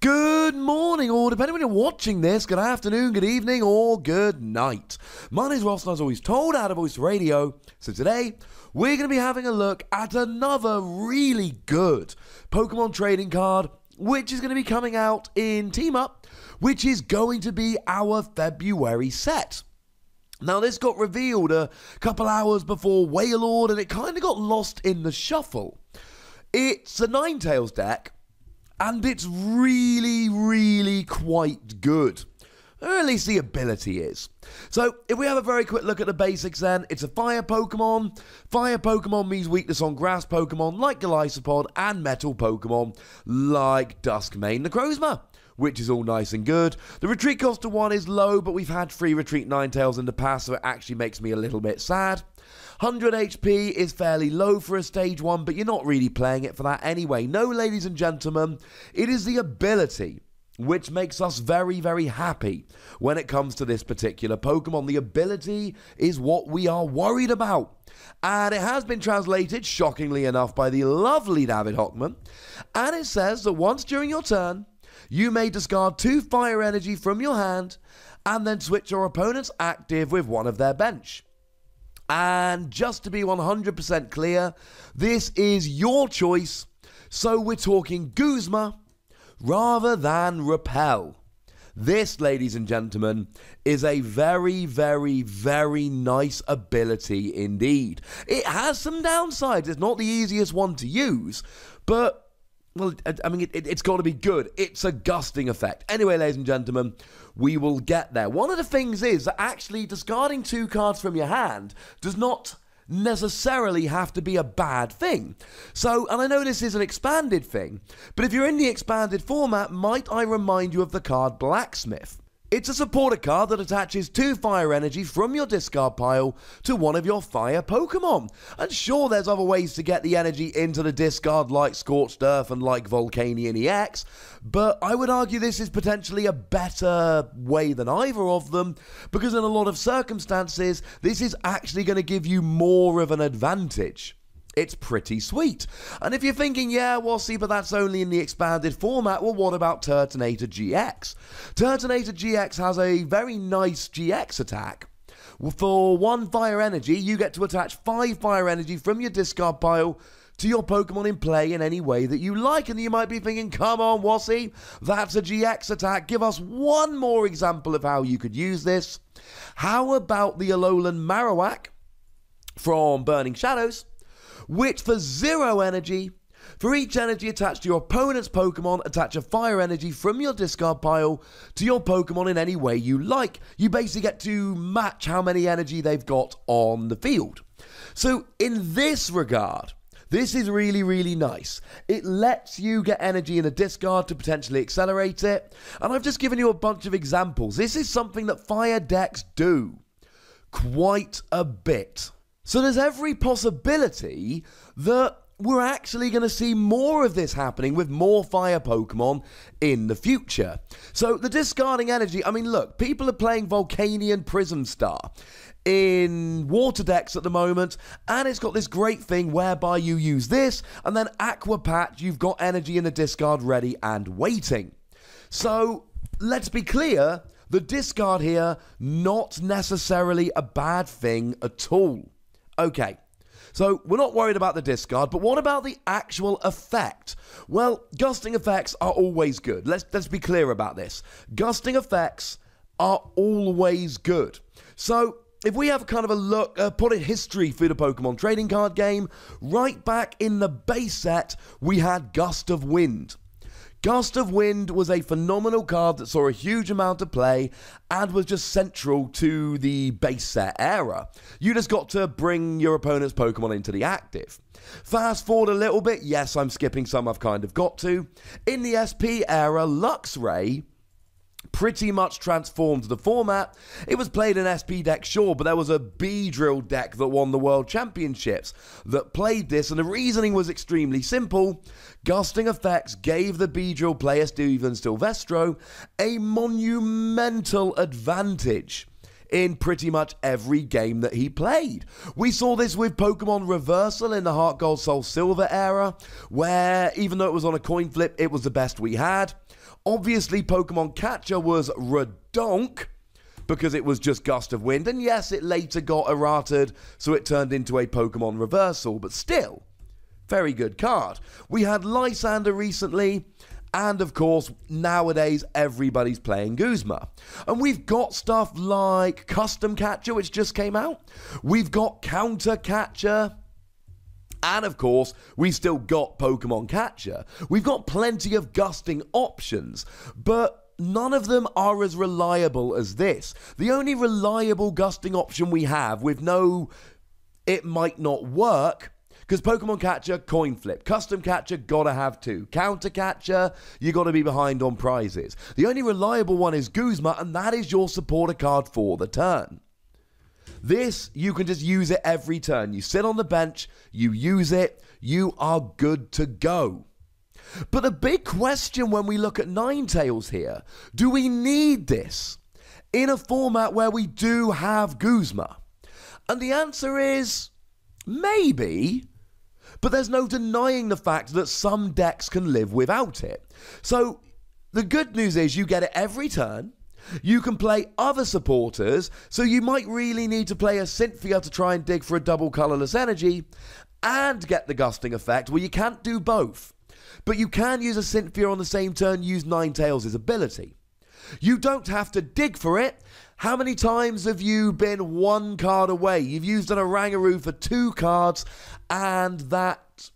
Good morning, or depending when you're watching this, good afternoon, good evening, or good night. My name is Ross, and as always told, out of Voice Radio. So today, we're going to be having a look at another really good Pokemon trading card, which is going to be coming out in Team Up, which is going to be our February set. Now, this got revealed a couple hours before Wailord, and it kind of got lost in the shuffle. It's a Ninetales deck, and it's really quite good. Or at least the ability is. So, if we have a very quick look at the basics then, it's a fire Pokemon. Fire Pokemon means weakness on grass Pokemon like Golisopod and metal Pokemon like Duskmane Necrozma, which is all nice and good. The retreat cost of 1 is low, but we've had free retreat Ninetales in the past, so it actually makes me a little bit sad. 100 HP is fairly low for a stage 1, but you're not really playing it for that anyway. No, ladies and gentlemen, it is the ability which makes us very happy when it comes to this particular Pokemon. The ability is what we are worried about. And it has been translated, shockingly enough, by the lovely David Hochmann. And it says that once during your turn, you may discard 2 fire energy from your hand and then switch your opponent's active with one of their bench. And just to be 100% clear, this is your choice, so we're talking Guzma rather than Repel. This, ladies and gentlemen, is a very nice ability indeed. It has some downsides. It's not the easiest one to use, but well, I mean, it's got to be good. It's a gusting effect. Anyway, ladies and gentlemen, we will get there. One of the things is that actually discarding 2 cards from your hand does not necessarily have to be a bad thing. So, and I know this is an expanded thing, but if you're in the expanded format, might I remind you of the card Blacksmith? It's a supporter card that attaches 2 fire energy from your discard pile to one of your fire Pokemon. And sure, there's other ways to get the energy into the discard like Scorched Earth and like Volcanion EX, but I would argue this is potentially a better way than either of them, because in a lot of circumstances, this is actually going to give you more of an advantage. It's pretty sweet. And if you're thinking, yeah, well, see, but that's only in the expanded format, well, what about Turtonator GX? Turtonator GX has a very nice GX attack. For 1 fire energy, you get to attach 5 fire energy from your discard pile to your Pokemon in play in any way that you like. And you might be thinking, come on, Wassy, that's a GX attack. Give us one more example of how you could use this. How about the Alolan Marowak from Burning Shadows, which for 0 energy, for each energy attached to your opponent's Pokemon, attach a fire energy from your discard pile to your Pokemon in any way you like. You basically get to match how many energy they've got on the field. So in this regard, this is really nice. It lets you get energy in a discard to potentially accelerate it. And I've just given you a bunch of examples. This is something that fire decks do quite a bit. So there's every possibility that we're actually going to see more of this happening with more fire Pokemon in the future. So the discarding energy, I mean, look, people are playing Volcanion Prism Star in water decks at the moment, and it's got this great thing whereby you use this, and then Aqua Patch, you've got energy in the discard ready and waiting. So let's be clear, the discard here, not necessarily a bad thing at all. Okay, so we're not worried about the discard, but what about the actual effect? Well, gusting effects are always good. Let's be clear about this. Gusting effects are always good. So if we have kind of a look, put in history through the Pokemon trading card game, right back in the base set, we had Gust of Wind. Gust of Wind was a phenomenal card that saw a huge amount of play and was just central to the base set era. You just got to bring your opponent's Pokemon into the active. Fast forward a little bit, yes, I'm skipping some I've kind of got to. In the SP era, Luxray pretty much transformed the format. It was played in SP deck, sure, but there was a Beedrill deck that won the World Championships that played this, and the reasoning was extremely simple. Gusting effects gave the Beedrill player, Steven Silvestro, a monumental advantage in pretty much every game that he played. We saw this with Pokemon Reversal in the Heart Gold Soul Silver era, where even though it was on a coin flip, it was the best we had. Obviously, Pokemon Catcher was redonk, because it was just Gust of Wind, and yes, it later got errated, so it turned into a Pokemon Reversal, but still, very good card. We had Lysander recently, and of course, nowadays, everybody's playing Guzma. And we've got stuff like Custom Catcher, which just came out. We've got Counter Catcher. And of course, we've still got Pokemon Catcher. We've got plenty of Gusting options, but none of them are as reliable as this. The only reliable Gusting option we have with no, it might not work, because Pokemon Catcher, coin flip. Custom Catcher, gotta have 2. Counter Catcher, you gotta be behind on prizes. The only reliable one is Guzma, and that is your supporter card for the turn. This, you can just use it every turn. You sit on the bench, you use it, you are good to go. But the big question when we look at Ninetales here, do we need this in a format where we do have Guzma? And the answer is maybe, but there's no denying the fact that some decks can live without it. So the good news is you get it every turn. You can play other supporters, so you might really need to play a Cynthia to try and dig for a double colorless energy and get the Gusting effect. Well, you can't do both. But you can use a Cynthia on the same turn, use Ninetales' ability. You don't have to dig for it. How many times have you been 1 card away? You've used an Orangaroo for 2 cards, and that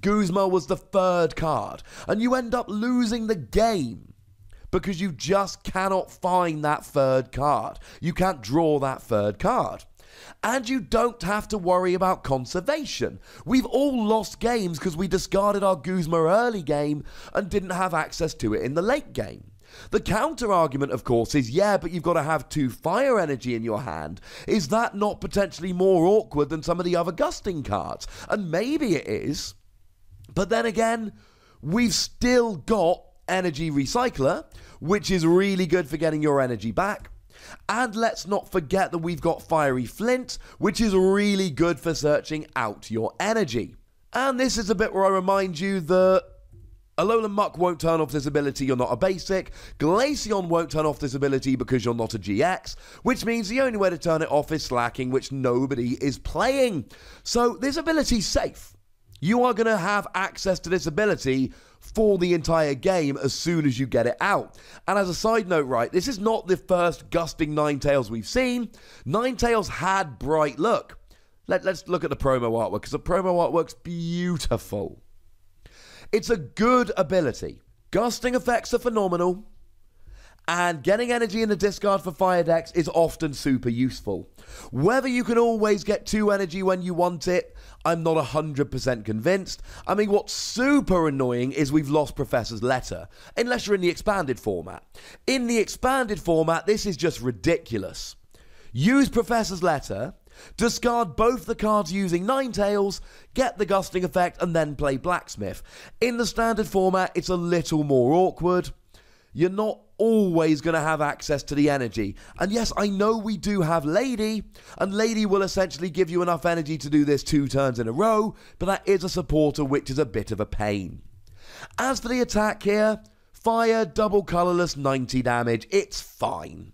Guzma was the 3rd card. And you end up losing the game because you just cannot find that 3rd card. You can't draw that 3rd card. And you don't have to worry about conservation. We've all lost games because we discarded our Guzma early game and didn't have access to it in the late game. The counter argument, of course, is yeah, but you've got to have 2 fire energy in your hand. Is that not potentially more awkward than some of the other Gusting cards? And maybe it is. But then again, we've still got Energy Recycler, which is really good for getting your energy back. And let's not forget that we've got Fiery Flint, which is really good for searching out your energy. And this is a bit where I remind you that Alolan Muck won't turn off this ability, you're not a basic. Glaceon won't turn off this ability because you're not a GX, which means the only way to turn it off is Slacking, which nobody is playing. So this ability's safe. You are going to have access to this ability for the entire game as soon as you get it out. And as a side note, right, this is not the first Gusting Ninetales we've seen. Ninetales had Bright Look. Let's look at the promo artwork, because the promo artwork's beautiful. It's a good ability. Gusting effects are phenomenal, and getting energy in the discard for fire decks is often super useful. Whether you can always get 2 energy when you want it, I'm not 100% convinced. I mean, what's super annoying is we've lost Professor's Letter, unless you're in the expanded format. In the expanded format, this is just ridiculous. Use Professor's Letter, discard both the cards using Ninetales, get the Gusting effect, and then play Blacksmith. In the standard format, it's a little more awkward. You're not always going to have access to the energy. And yes, I know we do have Lady, and Lady will essentially give you enough energy to do this 2 turns in a row, but that is a supporter, which is a bit of a pain. As for the attack here, fire, double colorless, 90 damage, it's fine.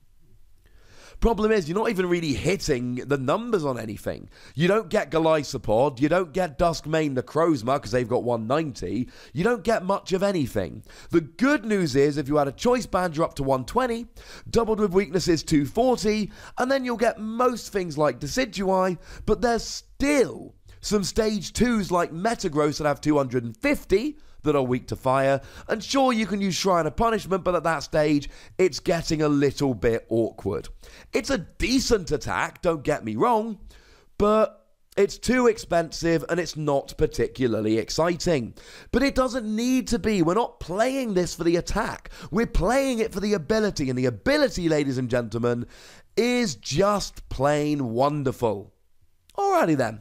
Problem is, you're not even really hitting the numbers on anything. You don't get Golisopod, you don't get Duskmane Necrozma because they've got 190, you don't get much of anything. The good news is, if you had a Choice Band, you're up to 120, doubled with weaknesses 240, and then you'll get most things like Decidueye, but there's still some stage 2s like Metagross that have 250, that are weak to fire, and sure, you can use Shrine of Punishment, but at that stage, it's getting a little bit awkward. It's a decent attack, don't get me wrong, but it's too expensive and it's not particularly exciting. But it doesn't need to be. We're not playing this for the attack. We're playing it for the ability, and the ability, ladies and gentlemen, is just plain wonderful. Alrighty then.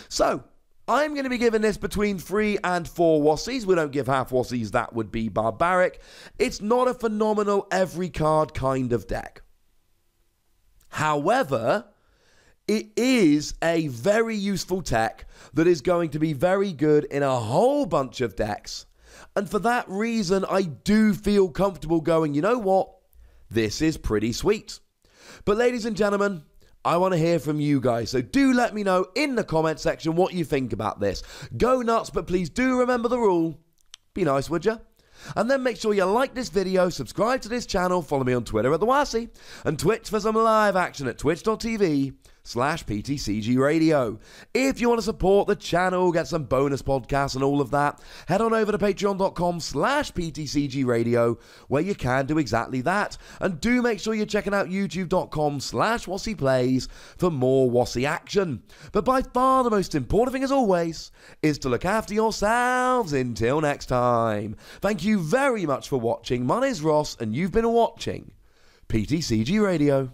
So, I'm going to be giving this between 3 and 4 Wassies. We don't give half Wassies, that would be barbaric. It's not a phenomenal every card kind of deck. However, it is a very useful tech that is going to be very good in a whole bunch of decks. And for that reason, I do feel comfortable going, you know what? This is pretty sweet. But ladies and gentlemen, I want to hear from you guys, so do let me know in the comment section what you think about this. Go nuts, but please do remember the rule. Be nice, would you? And then make sure you like this video, subscribe to this channel, follow me on Twitter at The Wassy, and Twitch for some live action at twitch.tv/PTCGRadio. If you want to support the channel, get some bonus podcasts and all of that, head on over to patreon.com/PTCGRadio, where you can do exactly that. And do make sure you're checking out youtube.com/WassyPlays for more Wassy action. But by far the most important thing, as always, is to look after yourselves until next time. Thank you very much for watching. My name's Ross, and you've been watching PTCG Radio.